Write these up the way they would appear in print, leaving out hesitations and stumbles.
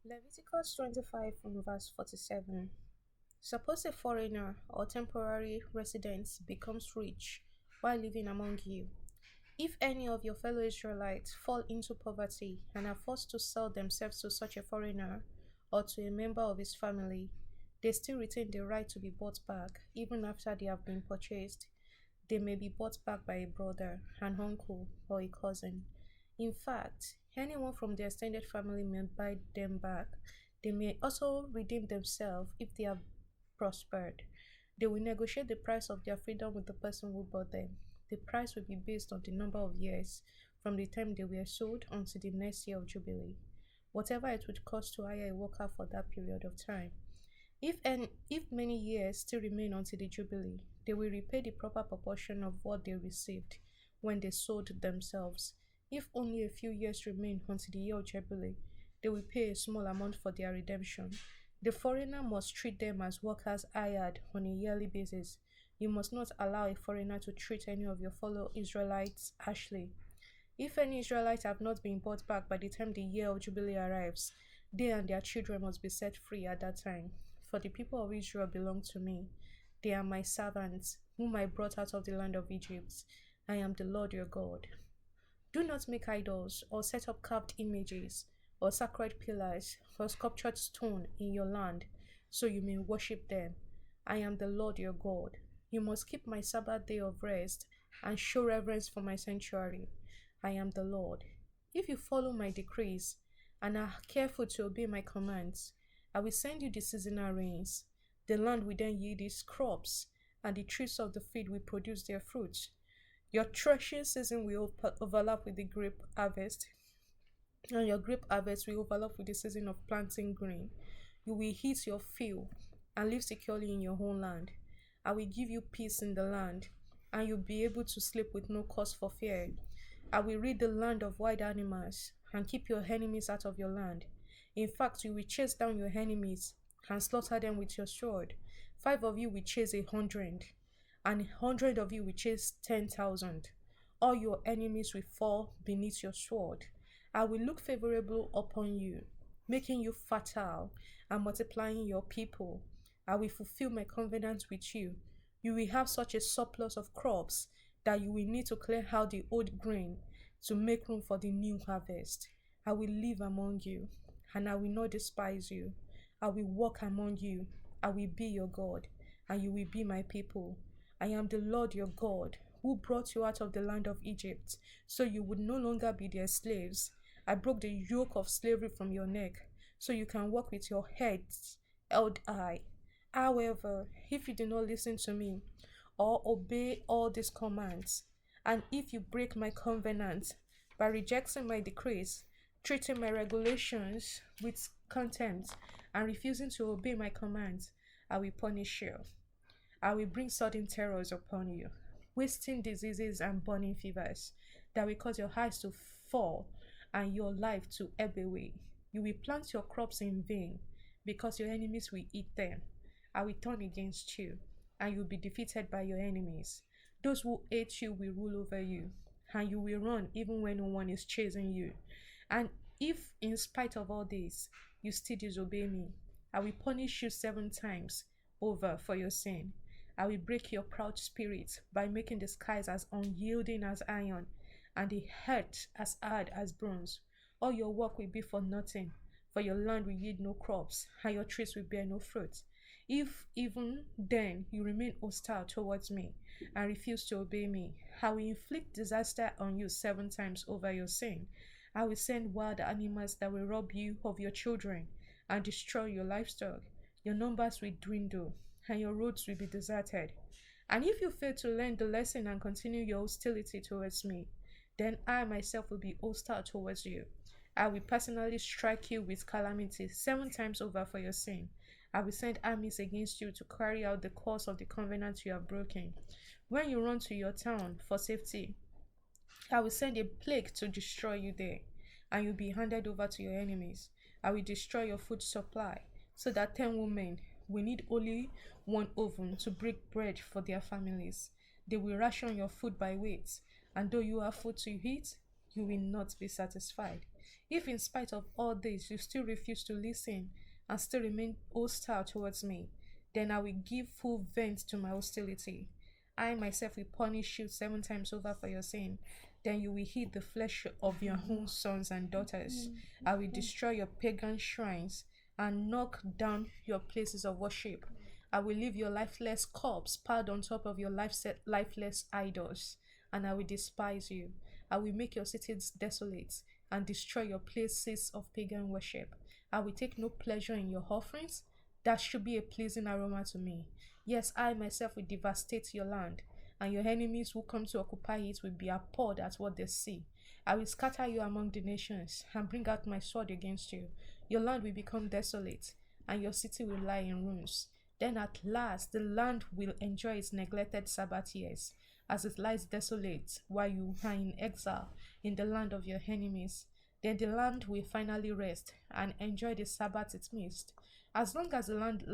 Leviticus 25 from verse 47. Suppose a foreigner or temporary resident becomes rich while living among you. If any of your fellow Israelites fall into poverty and are forced to sell themselves to such a foreigner or to a member of his family, they still retain the right to be bought back even after they have been purchased. They may be bought back by a brother, an uncle, or a cousin. In fact, anyone from the extended family may buy them back. They may also redeem themselves if they have prospered. They will negotiate the price of their freedom with the person who bought them. The price will be based on the number of years from the time they were sold until the next year of Jubilee, whatever it would cost to hire a worker for that period of time. If many years still remain until the Jubilee, they will repay the proper proportion of what they received when they sold themselves. If only a few years remain until the year of Jubilee, they will pay a small amount for their redemption. The foreigner must treat them as workers hired on a yearly basis. You must not allow a foreigner to treat any of your fellow Israelites harshly. If any Israelites have not been bought back by the time the year of Jubilee arrives, they and their children must be set free at that time. For the people of Israel belong to me. They are my servants, whom I brought out of the land of Egypt. I am the Lord your God. Do not make idols, or set up carved images, or sacred pillars, or sculptured stone in your land, so you may worship them. I am the Lord your God. You must keep my Sabbath day of rest, and show reverence for my sanctuary. I am the Lord. If you follow my decrees, and are careful to obey my commands, I will send you the seasonal rains. The land will then yield its crops, and the trees of the field will produce their fruits. Your threshing season will overlap with the grape harvest, and your grape harvest will overlap with the season of planting grain. You will eat your fill and live securely in your own land. I will give you peace in the land, and you'll be able to sleep with no cause for fear. I will rid the land of wild animals and keep your enemies out of your land. In fact, you will chase down your enemies and slaughter them with your sword. 5 of you will chase 100, and 100 of you will chase 10,000. All your enemies will fall beneath your sword. I will look favorable upon you, making you fertile and multiplying your people. I will fulfill my covenant with you. You will have such a surplus of crops that you will need to clear out the old grain to make room for the new harvest. I will live among you, and I will not despise you. I will walk among you. I will be your God, and you will be my people. I am the Lord your God, who brought you out of the land of Egypt, so you would no longer be their slaves. I broke the yoke of slavery from your neck, so you can walk with your heads held high. However, if you do not listen to me or obey all these commands, and if you break my covenant by rejecting my decrees, treating my regulations with contempt, and refusing to obey my commands, I will punish you. I will bring sudden terrors upon you, wasting diseases and burning fevers that will cause your eyes to fall and your life to ebb away. You will plant your crops in vain because your enemies will eat them. I will turn against you, and you will be defeated by your enemies. Those who hate you will rule over you, and you will run even when no one is chasing you. And if, in spite of all this, you still disobey me, I will punish you 7 times over for your sin. I will break your proud spirit by making the skies as unyielding as iron and the earth as hard as bronze. All your work will be for nothing, for your land will yield no crops, and your trees will bear no fruit. If even then you remain hostile towards me and refuse to obey me, I will inflict disaster on you 7 times over your sin. I will send wild animals that will rob you of your children and destroy your livestock. Your numbers will dwindle, and your roads will be deserted. And if you fail to learn the lesson and continue your hostility towards me, then I myself will be hostile towards you. I will personally strike you with calamity 7 times over for your sin. I will send armies against you to carry out the course of the covenant you have broken. When you run to your town for safety, I will send a plague to destroy you there, and you'll be handed over to your enemies. I will destroy your food supply, so that 10 women will need only one oven to bake bread for their families. They will ration your food by weight, and though you have food to eat, you will not be satisfied. If in spite of all this you still refuse to listen and still remain hostile towards me, then I will give full vent to my hostility. I myself will punish you 7 times over for your sin. Then you will eat the flesh of your own sons and daughters. I will destroy your pagan shrines and knock down your places of worship. I will leave your lifeless corpse piled on top of your lifeless idols, and I will despise you. I will make your cities desolate and destroy your places of pagan worship. I will take no pleasure in your offerings. That should be a pleasing aroma to me. Yes, I myself will devastate your land, and your enemies who come to occupy it will be appalled at what they see. I will scatter you among the nations and bring out my sword against you. Your land will become desolate, and your city will lie in ruins. Then at last the land will enjoy its neglected Sabbath years, as it lies desolate while you are in exile in the land of your enemies. Then the land will finally rest and enjoy the Sabbath it missed. As long as the land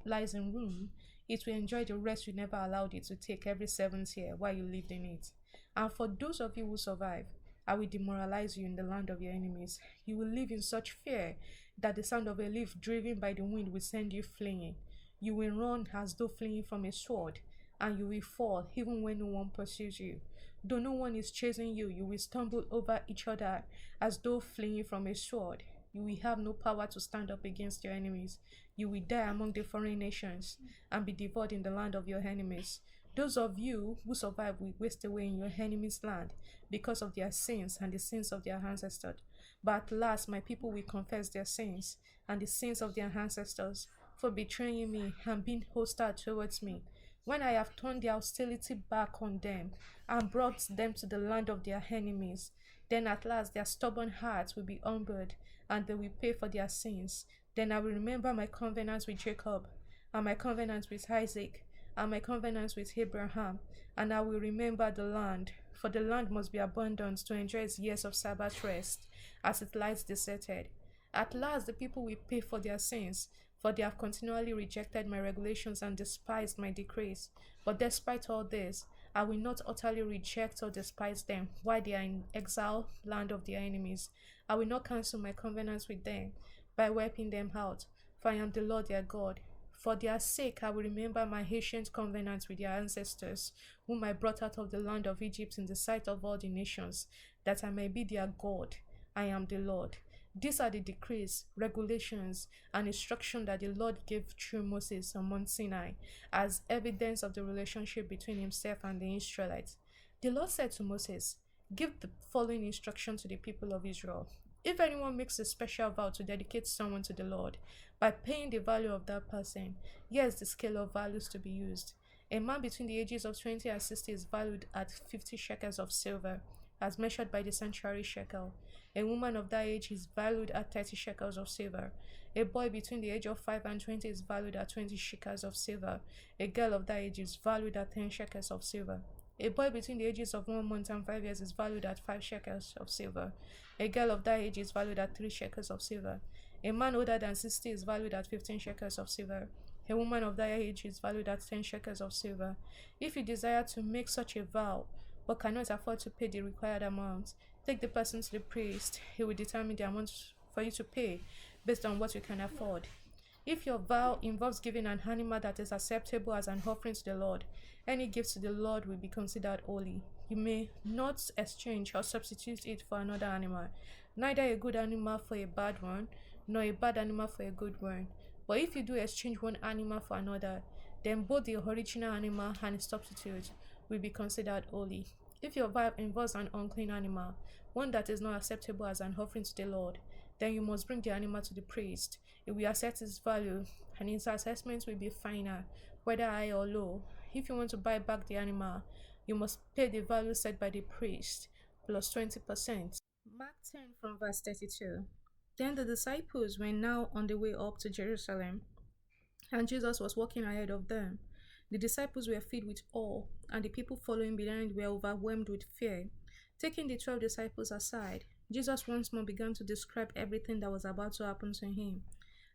lies in ruin, it will enjoy the rest you never allowed it to take every 7th year while you lived in it. And for those of you who survive, I will demoralize you in the land of your enemies. You will live in such fear that the sound of a leaf driven by the wind will send you fleeing. You will run as though fleeing from a sword, and you will fall even when no one pursues you. Though no one is chasing you, you will stumble over each other as though fleeing from a sword. You will have no power to stand up against your enemies. You will die among the foreign nations and be devoured in the land of your enemies. Those of you who survive will waste away in your enemies' land because of their sins and the sins of their ancestors. But at last my people will confess their sins and the sins of their ancestors for betraying me and being hostile towards me. When I have turned their hostility back on them and brought them to the land of their enemies, then at last their stubborn hearts will be humbled and they will pay for their sins. Then I will remember my covenant with Jacob, and my covenant with Isaac, and my covenant with Abraham, and I will remember the land, for the land must be abundant to enjoy its years of Sabbath rest, as it lies deserted. At last the people will pay for their sins, for they have continually rejected my regulations and despised my decrees. But despite all this, I will not utterly reject or despise them while they are in exile land of their enemies. I will not cancel my covenants with them by wiping them out, for I am the Lord their God. For their sake I will remember my ancient covenant with their ancestors, whom I brought out of the land of Egypt in the sight of all the nations, that I may be their God. I am the Lord. These are the decrees, regulations, and instruction that the Lord gave through Moses on Mount Sinai as evidence of the relationship between himself and the Israelites. The Lord said to Moses, "Give the following instruction to the people of Israel. If anyone makes a special vow to dedicate someone to the Lord by paying the value of that person, here's the scale of values to be used. A man between the ages of 20 and 60 is valued at 50 shekels of silver, as measured by the sanctuary shekel. A woman of that age is valued at 30 shekels of silver. A boy between the age of 5 and 20 is valued at 20 shekels of silver. A girl of that age is valued at 10 shekels of silver. A boy between the ages of 1 month and 5 years is valued at 5 shekels of silver. A girl of that age is valued at 3 shekels of silver. A man older than 60 is valued at 15 shekels of silver. A woman of that age is valued at 10 shekels of silver. If you desire to make such a vow, but cannot afford to pay the required amount, take the person to the priest. He will determine the amount for you to pay based on what you can afford. If your vow involves giving an animal that is acceptable as an offering to the Lord, any gift to the Lord will be considered holy. You may not exchange or substitute it for another animal, neither a good animal for a bad one, nor a bad animal for a good one. But if you do exchange one animal for another, then both the original animal and its substitute will be considered holy. If your vow involves an unclean animal, one that is not acceptable as an offering to the Lord, then you must bring the animal to the priest. It will assess its value, and its assessment will be final, whether high or low. If you want to buy back the animal, you must pay the value set by the priest, plus 20%. Mark 10 from verse 32. Then the disciples were now on the way up to Jerusalem, and Jesus was walking ahead of them. The disciples were filled with awe, and the people following behind were overwhelmed with fear. Taking the 12 disciples aside, Jesus once more began to describe everything that was about to happen to him.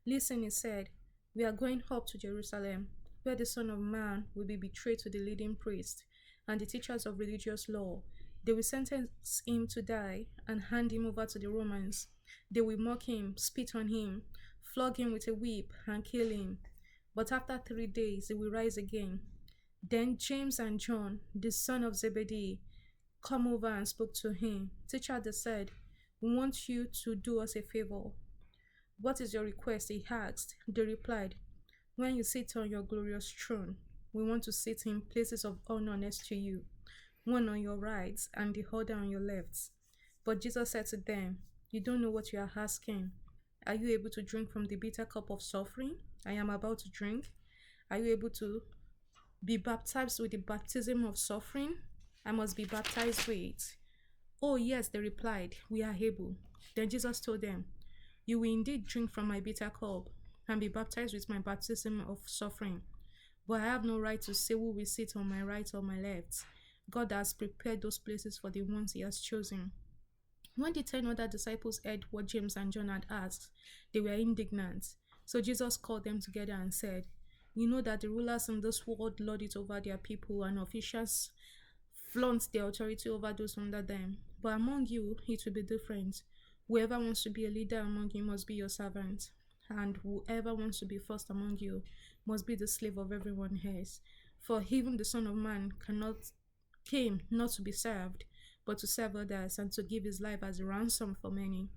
"Listen," he said, "we are going up to Jerusalem, where the Son of Man will be betrayed to the leading priests and the teachers of religious law. They will sentence him to die and hand him over to the Romans. They will mock him, spit on him, flog him with a whip, and kill him. But after 3 days he will rise again. Then James and John, the son of Zebedee, come over and spoke to him. Teacher, they said, we want you to do us a favor. What is your request? He asked. They replied, when you sit on your glorious throne, we want to sit in places of honor next to you, one on your right and the other on your left. But Jesus said to them, you don't know what you are asking. Are you able to drink from the bitter cup of suffering I am about to drink? Are you able to be baptized with the baptism of suffering I must be baptized with? Oh, yes, they replied, we are able. Then Jesus told them, you will indeed drink from my bitter cup and be baptized with my baptism of suffering. But I have no right to say who will sit on my right or my left. God has prepared those places for the ones he has chosen. When the 10 other disciples heard what James and John had asked, they were indignant. So Jesus called them together and said, you know that the rulers in this world lord it over their people, and officials flaunt their authority over those under them. But among you, it will be different. Whoever wants to be a leader among you must be your servant, and whoever wants to be first among you must be the slave of everyone else. For even the Son of Man came not to be served, but to serve others, and to give his life as a ransom for many.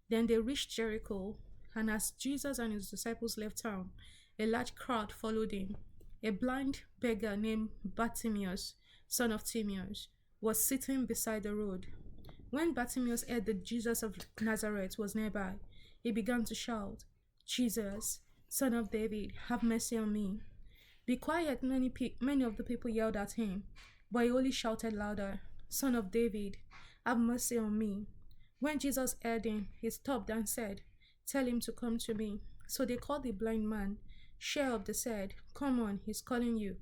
Then they reached Jericho, and as Jesus and his disciples left town, a large crowd followed him. A blind beggar named Bartimaeus, son of Timaeus, was sitting beside the road. When Bartimaeus heard that Jesus of Nazareth was nearby, he began to shout, Jesus, Son of David, have mercy on me. Be quiet, many of the people yelled at him, but he only shouted louder, Son of David, have mercy on me. When Jesus heard him, he stopped and said, tell him to come to me. So they called the blind man. Cheer up, they said, come on, he's calling you.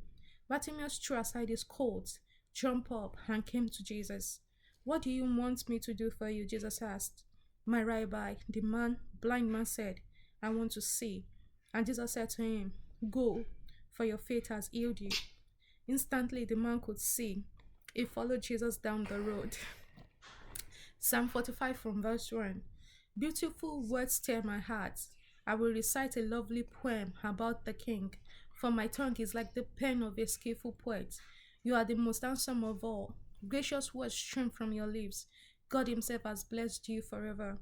Bartimaeus threw aside his coat, jumped up, and came to Jesus. What do you want me to do for you? Jesus asked. My rabbi, the blind man said, I want to see. And Jesus said to him, go, for your faith has healed you. Instantly the man could see. He followed Jesus down the road. Psalm 45 from verse 1. Beautiful words stir my heart. I will recite a lovely poem about the king, for my tongue is like the pen of a skillful poet. You are the most handsome of all. Gracious words stream from your lips. God himself has blessed you forever.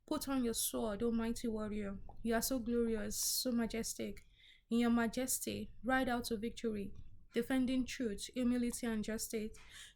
Put on your sword, O mighty warrior. You are so glorious, so majestic. In your majesty, ride out to victory, defending truth, humility, and justice.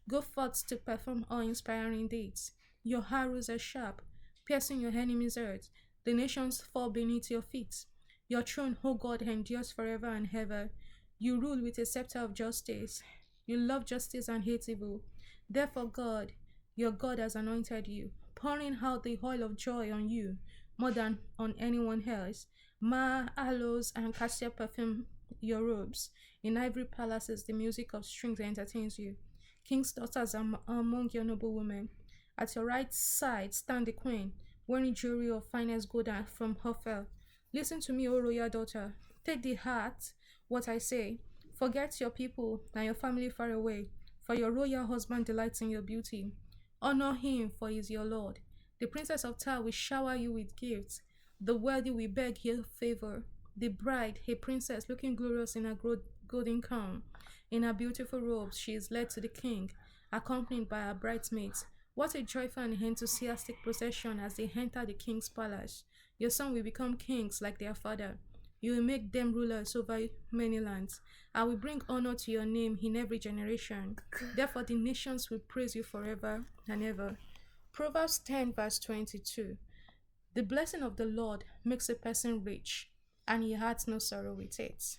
Go forth to perform awe-inspiring deeds. Your arrows are sharp, piercing your enemy's heart. The nations fall beneath your feet. Your throne, O God, endures forever and ever. You rule with a scepter of justice. You love justice and hate evil. Therefore God, your God has anointed you, pouring out the oil of joy on you more than on anyone else. Myrrh, aloes, and cassia perfume your robes. In ivory palaces the music of strings entertains you. King's daughters are among your noble women. At your right side stand the queen, wearing jewelry of finest gold from Ophir. Listen to me, O royal daughter. Take the heart what I say. Forget your people and your family far away, for your royal husband delights in your beauty. Honor him, for he is your Lord. The princess of Tyre will shower you with gifts. The wealthy will beg your favor. The bride, a princess looking glorious in her golden crown. In her beautiful robes, she is led to the king, accompanied by her bridesmaids. What a joyful and enthusiastic procession as they enter the king's palace. Your son will become kings like their father. You will make them rulers over many lands. I will bring honor to your name in every generation. Therefore the nations will praise you forever and ever. Proverbs 10 verse 22. The blessing of the Lord makes a person rich, and he has no sorrow with it.